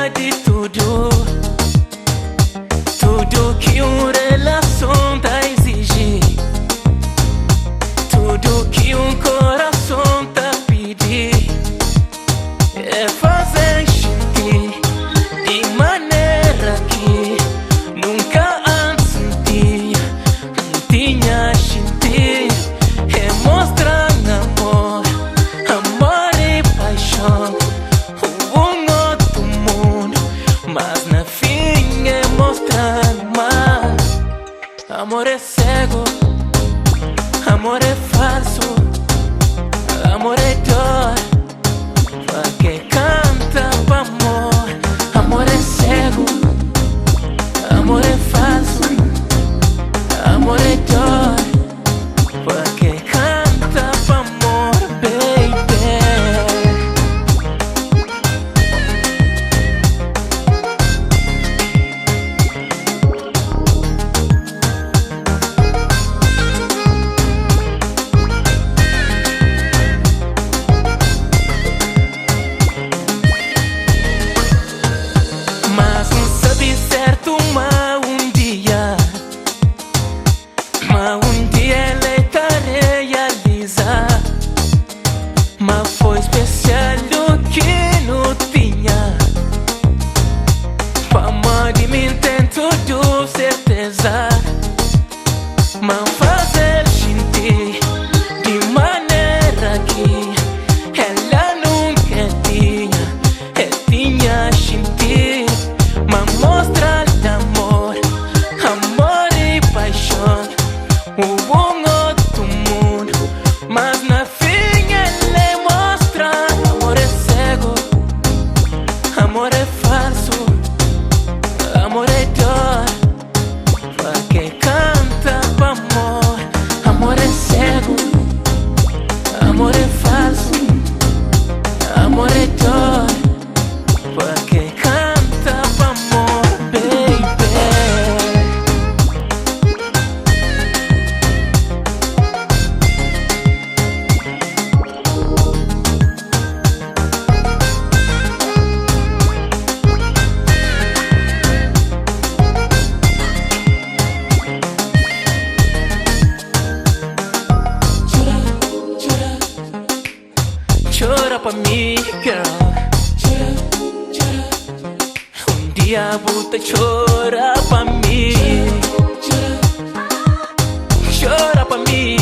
conta de tudo, tudo que uma relação tá exigir, tudo que um coração tá pedir, é fazer sentir de maneira que nunca antes tinha sentido, é mostrar amor, amor e paixão, um outro mundo, mas na fim é mostrar mais. Amor é cego, amor é falso, amor é dor, pra que canta pra amor. Amor é cego, amor é falso, amor é dor, pra que canta pra amor, baby. Mas não sabe certo, mas um dia ele tá realizar. Mas foi especial o que não tinha. Pra amar de mim tem tudo certeza. Mas fazer sentir de maneira que ela nunca tinha sentir. Mas mostrar amor, amor e paixão, um outro mundo, mas na fim ele mostra. Amor é cego, amor é falso, amor é dor, pra que canta pra amor. Amor é cego, amor é falso, amor é dor, pra que canta pra amor, baby. Chora pra mim, girl. Um dia volta, chora pra mim. Chora pra mim.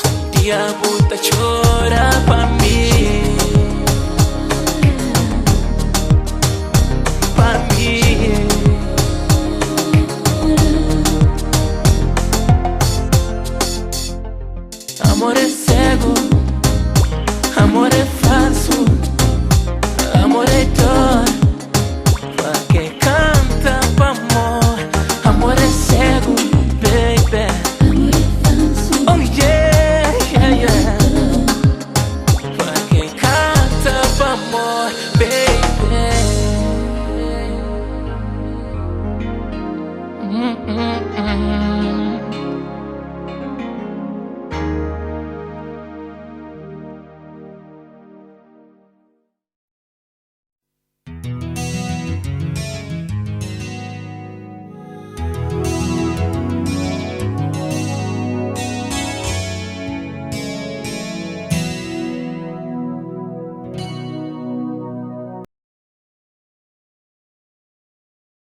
Um dia volta, chora pra mim. Pra mim. Amor é cego, amor é